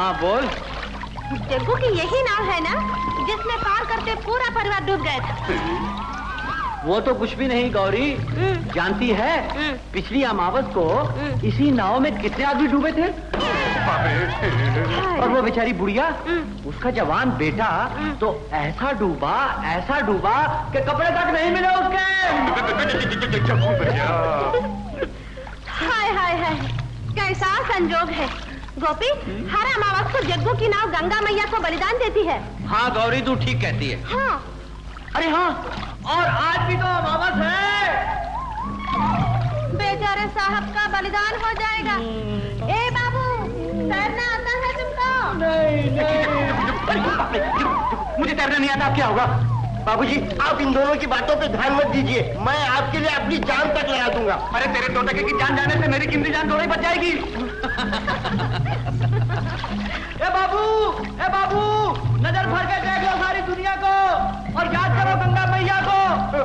हाँ बोल। जग्गू की यही नाव है ना जिसमें पार करते पूरा परिवार डूब गए थे? वो तो कुछ भी नहीं गौरी। जानती है पिछली अमावस को इसी नाव में कितने आदमी डूबे थे? और वो बेचारी बुढ़िया, उसका जवान बेटा तो ऐसा डूबा कि कपड़े तक नहीं मिले उसके। हाय हाय हाय, कैसा संजोग है। गोपी, हर अमावस को जग्गू की नाव गंगा मैया को बलिदान देती है। हाँ गौरी, तू ठीक कहती है। हाँ। अरे हाँ, और आज भी तो अमावस है। बेचारे साहब का बलिदान हो जाएगा। ए बाबू, तैरना आता है तुमको? नहीं। मुझे तैरना नहीं आता, क्या होगा? बाबूजी, आप इन दोनों की बातों पे ध्यान मत दीजिए, मैं आपके लिए अपनी जान तक लगा दूंगा। अरे तेरे तोतके की जान जाने से मेरी कीमती जान थोड़ी बच जाएगी। ए बाबू, नजर भर के देख लो सारी दुनिया को और याद करो गंगा मैया को,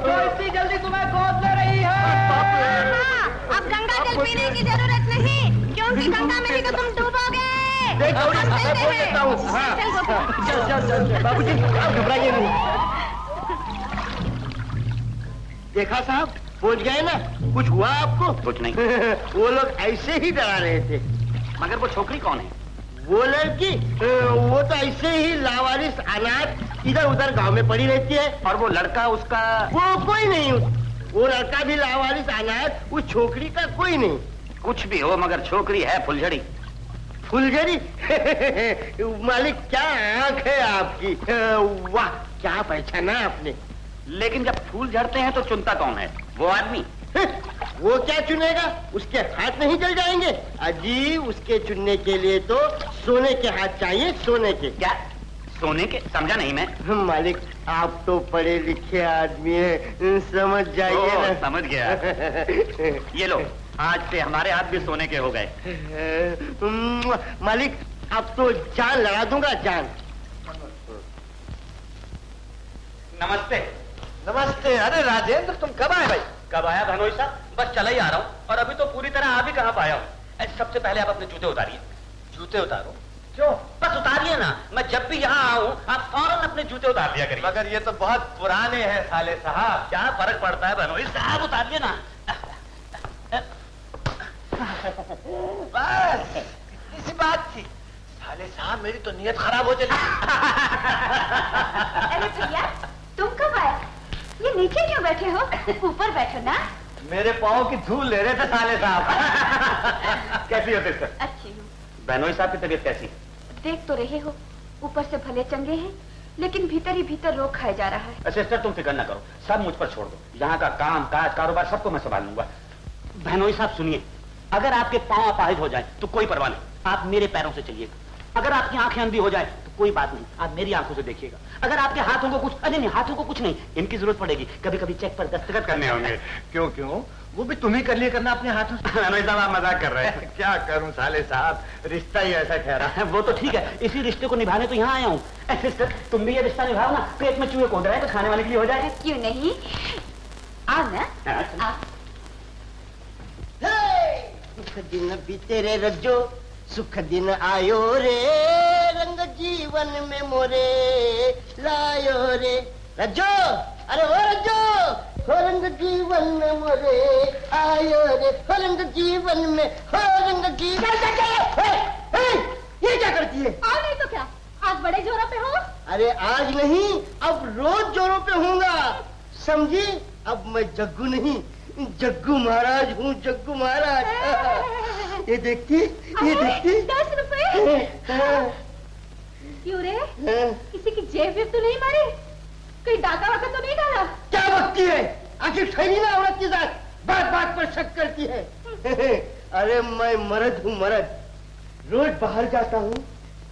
जो इतनी जल्दी तुम्हें गोद ले रही है। हाँ, अब गंगा जल पीने की जरूरत नहीं, क्योंकि गंगा में ही तो तुम डूबोगे। चल बाबूजी, आप घबराइए नहीं। देखा साहब, पहुंच गए ना? कुछ हुआ आपको? कुछ नहीं। वो लोग ऐसे ही डरा रहे थे। मगर वो छोकरी कौन है? वो लड़की, वो तो ऐसे ही लावारिस अनाथ इधर उधर गांव में पड़ी रहती है। और वो लड़का उसका? वो कोई नहीं, वो लड़का भी लावारिस अनाथ, उस छोकरी का कोई नहीं। कुछ भी हो मगर छोकरी है फुलझड़ी। फुलझड़ी? मालिक क्या आंख है आपकी, वाह क्या पहचाना आपने। लेकिन जब फूल झड़ते हैं तो चुनता कौन है? वो आदमी। वो क्या चुनेगा? उसके हाथ नहीं जल जाएंगे? अजी, उसके चुनने के लिए तो सोने के हाथ चाहिए, सोने के। क्या सोने के? समझा नहीं मैं। मालिक, आप तो पढ़े लिखे आदमी हैं, समझ जाइए ना। समझ गया। ये लो, आज से हमारे हाथ भी सोने के हो गए। मालिक, अब तो जान लगा दूंगा, जान। नमस्ते। नमस्ते। अरे राजेंद्र, तुम कब आए भाई? कब आया धनोई साहब? बस चला ही आ रहा हूँ और अभी तो पूरी तरह आ भी कहाँ पाया हूँ। सबसे पहले आप अपने जूते उतारिए। जूते उतारो? क्यों? बस उतारिए ना। मैं जब भी यहाँ आऊँ आप फौरन अपने जूते उतार दिया करिए। मगर ये तो बहुत पुराने हैं साले साहब। क्या फर्क पड़ता है धनोई साहब, उतारिए ना। बस इसी बात थी। साले साहब, मेरी तो नीयत खराब हो चली। अरे भैया, तुम कब आए? ये नीचे क्यों बैठे हो? ऊपर बैठो ना। मेरे पाँव की धूल ले रहे थे साले साहब। कैसी हो सिस्टर? अच्छी हूँ। बहनोई साहब की तबीयत कैसी? देख तो रहे हो, ऊपर से भले चंगे हैं, लेकिन भीतर ही भीतर रोग खाया जा रहा है। सिस्टर तुम फिक्र ना करो, सब मुझ पर छोड़ दो। यहाँ का काम काज कारोबार सबको मैं संभाल लूंगा। बहनोई साहब सुनिए, अगर आपके पाँव अपाहिज हो जाए तो कोई परवाह नहीं, आप मेरे पैरों से चलिएगा। अगर आपकी आंखें अंधी हो जाए तो कोई बात नहीं, आप मेरी आंखों से देखिएगा। अगर आपके हाथों को कुछ, अरे नहीं, हाथों को कुछ नहीं, इनकी जरूरत पड़ेगी, कभी कभी चेक पर दस्तखत करने होंगे। क्यों? वो भी तुम्हें कर लिए करना अपने हाथों से। बहनोई साहब, आप मजाक कर रहे हैं। क्या करूं साले साहब, रिश्ता ही ऐसा ठहरा है। वो तो ठीक है, इसी रिश्ते को निभाने तो यहाँ आया हूँ। सिस्टर, तुम भी ये रिश्ता निभाओ ना, पेट में चूहे कूद रहे हैं तो खाने वाले के लिए हो जाएगा। क्यों नहीं, आओ ना। आओ। सुख दिन बीते रे रज्जो, सुख दिन आयो रे, रंग जीवन में मोरे लायो रे रज्जो। अरे ओ रज्जो, हो रंग जीवन में मोरे आयो रे, हो रंग जीवन में, हो रंग जीवन। ये क्या करती है? और नहीं तो क्या, आज बड़े जोरों पे हो? अरे आज नहीं, अब रोज जोरों पे होऊंगा, समझी? अब मैं जग्गू नहीं, जग्गू महाराज हूँ, जग्गू महाराज। ये देखती, ये देखती। 10 रुपए? क्यों रे, किसी की जेब वेब तो नहीं मारी? कोई डाका वाका तो नहीं डाला? क्या बकती है? आखिर ठहरी ना औरत के साथ, बात बात पर शक करती है। अरे मैं मर्द हूँ, मर्द, रोज बाहर जाता हूँ,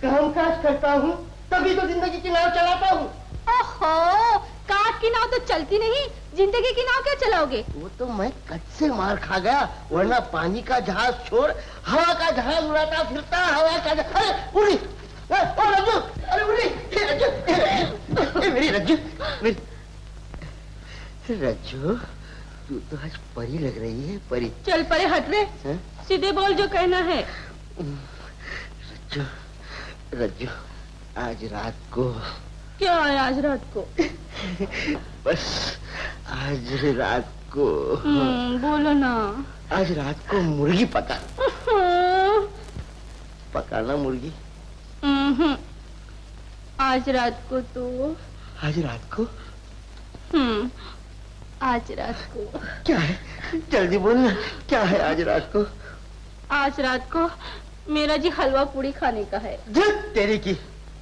काम काज करता हूँ, तभी तो जिंदगी की नाव चलाता हूँ। ओहो, काट की नाव तो चलती नहीं, जिंदगी की नाव क्या चलाओगे? वो तो मैं कद से मार खा गया, वरना पानी का जहाज छोड़ हवा का जहाज उड़ाता फिरता, हवा का जहाज। अरे उड़ी, ओ रज्जू, अरे उड़ी, रज्जू, मेरी रज्जू, रज्जू, तू तो आज परी लग रही है, परी। चल परे हट रे, सीधे बोल जो कहना है। रज्जू, रज्जू, आज रात को क्या है आज रात को? बस आज रात को बोलो ना। आज रात को मुर्गी पकाना मुर्गी। आज रात को तो आज रात को आज रात को क्या है? जल्दी बोलना, क्या है आज रात को? आज रात को मेरा जी हलवा पूड़ी खाने का है। तेरी की,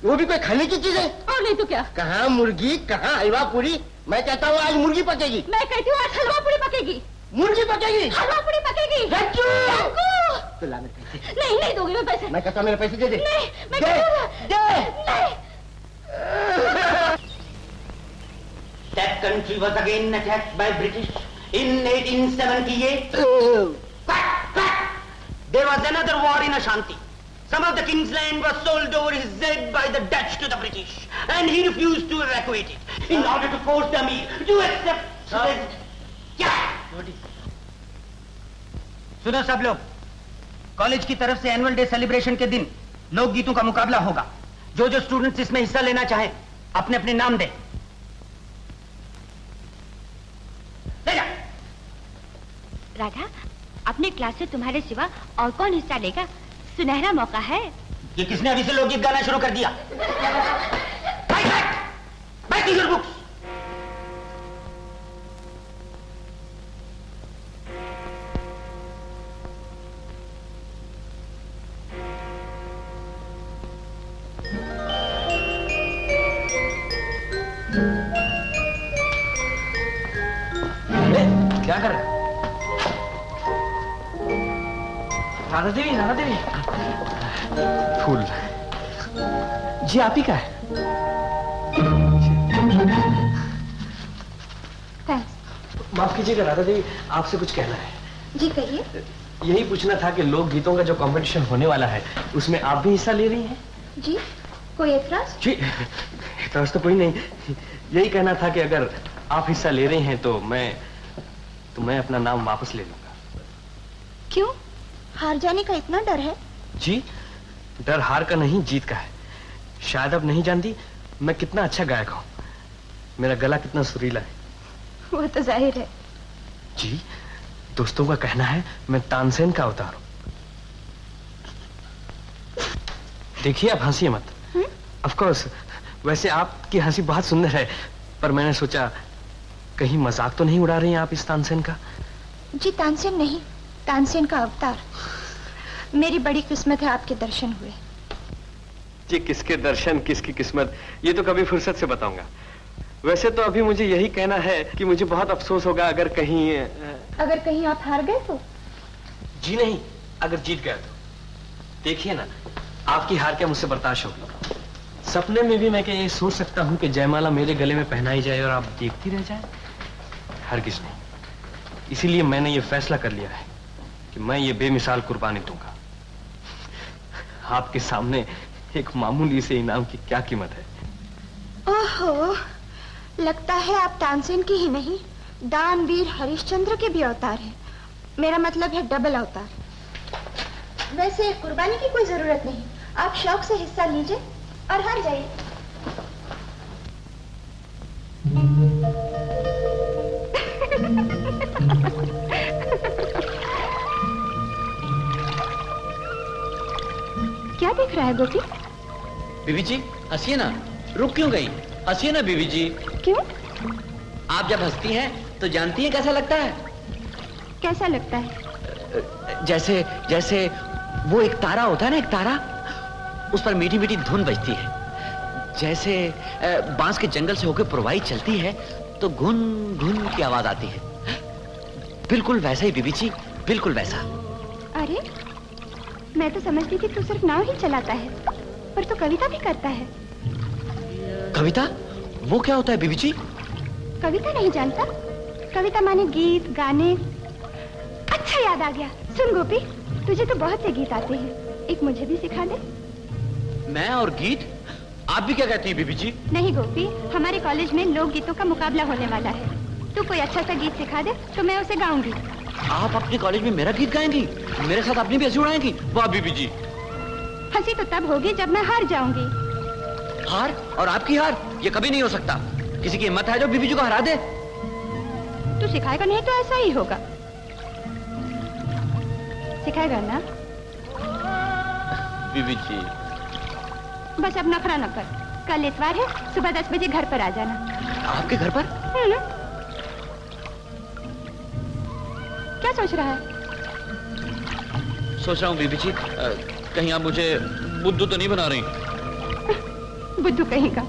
वो भी कोई खाने की चीज है? और नहीं तो क्या। कहाँ मुर्गी, कहाँ हलवा पूरी? मैं कहता हूँ आज मुर्गी पकेगी। मैं कहती हूँ आज हलवा पूड़ी पकेगी। मुर्गी पकेगी, हलवा पूड़ी पकेगी। रज्जू! रज्जू! तो ला मेरे पैसे। नहीं दोगी मैं पैसे। मैं कहता हूँ मेरे पैसे दे दे। नहीं, मैं दे, नहीं। That country was again attacked by British in 1878. There was another war in Ashanti. Some of the king's land was sold over his head by the Dutch to the British, and he refused to evacuate it in order to force the Amir to accept. क्या? सुनो सब लोग, college की तरफ से annual day celebration के दिन लोकगीतों का मुकाबला होगा। जो जो स्टूडेंट्स इसमें हिस्सा लेना चाहें, अपने अपने नाम दें। राधा, अपने क्लास से तुम्हारे सिवा और कौन हिस्सा लेगा? सुनहरा मौका है। ये किसने अभी से लोकगीत गाना शुरू कर दिया? Back to your books. क्या कर रहे? राधा देवी फूल जी आप ही का है? माफ कीजिएगा राधा देवी, आपसे कुछ कहना है। जी कहिए। यही पूछना था कि लोक गीतों का जो कंपटीशन होने वाला है उसमें आप भी हिस्सा ले रही हैं? जी, कोई एतराज? जी एतराज तो कोई नहीं, यही कहना था कि अगर आप हिस्सा ले रही हैं तो मैं अपना नाम वापस ले लूंगा। क्यों? हार जाने का इतना डर है? जी, डर हार का नहीं, जीत का है। शायद अब नहीं जानती मैं कितना अच्छा गायक हूँ, मेरा गला कितना सुरीला है। वो तो जाहिर है। जी, दोस्तों का कहना है मैं तानसेन का अवतार हूँ। देखिए आप हंसिए मत। ऑफ कोर्स, वैसे आपकी हंसी बहुत सुंदर है, पर मैंने सोचा कहीं मजाक तो नहीं उड़ा रही हैं आप इस तानसेन का? जी तानसेन नहीं, तानसेन का अवतार। मेरी बड़ी किस्मत है आपके दर्शन हुए। जी किसके दर्शन किसकी किस्मत, ये तो कभी फुर्सत से बताऊंगा। वैसे तो अभी मुझे यही कहना है कि मुझे बहुत अफसोस होगा अगर कहीं आप हार गए तो? जी नहीं, अगर जीत गया तो। देखिए ना, आपकी हार क्या मुझसे बर्दाश्त होगी? सपने में भी मैं क्या ये सोच सकता हूँ कि जयमाला मेरे गले में पहनाई जाए और आप देखती रह जाए? हरगिज नहीं। इसीलिए मैंने ये फैसला कर लिया है कि मैं ये बेमिसाल कुर्बानी दूंगा। आपके सामने एक मामूली से इनाम की क्या कीमत है? ओहो, लगता है आप तानसेन की ही नहीं, दानवीर हरिश्चंद्र के भी अवतार हैं। मेरा मतलब है डबल अवतार। वैसे कुर्बानी की कोई जरूरत नहीं, आप शौक से हिस्सा लीजिए और हार जाइए। क्या देख रहा है गोपी? बीवी जी हंसिए ना, रुक क्यों गई? हंसिए ना बीवी जी। क्यों? आप जब हंसती हैं तो जानती हैं कैसा लगता है? कैसा लगता है? जैसे जैसे वो एक तारा होता है ना, एक तारा, उस पर मीठी मीठी धुन बजती है। जैसे बांस के जंगल से होकर पुरवाई चलती है तो घुन घुन की आवाज आती है। बिल्कुल वैसा ही बीबी जी, बिल्कुल वैसा। अरे, मैं तो समझती थी तू सिर्फ नाव ही चलाता है, पर तू कविता भी करता है। कविता? वो क्या होता है बीबी जी? कविता नहीं जानता? कविता माने गीत गाने। अच्छा याद आ गया, सुन गोपी, तुझे तो बहुत से गीत आते हैं, एक मुझे भी सिखा दे। मैं और गीत? आप भी क्या कहती हैं बीबी जी? नहीं गोपी, हमारे कॉलेज में लोक गीतों का मुकाबला होने वाला है। तू कोई अच्छा सा गीत सिखा दे तो मैं उसे गाऊंगी। आप अपने कॉलेज में मेरा गीत गाएंगी? मेरे साथ अपनी भी हंसी उड़ाएंगी? वाह बीबी जी। हंसी तो तब होगी जब मैं हार जाऊंगी। हार? और आपकी हार? ये कभी नहीं हो सकता। किसी की हिम्मत है जो बीबी जी को हरा दे? तू सिखाएगा नहीं तो ऐसा ही होगा। सिखाएगा ना? बीबी जी बस अब नखरा न कर। कल इतवार है, सुबह 10 बजे घर पर आ जाना। आपके घर पर? क्या सोच रहा है? सोच रहा हूँ बीबी जी, कहीं आप मुझे बुद्धू तो नहीं बना रही? बुद्धू कहीं का।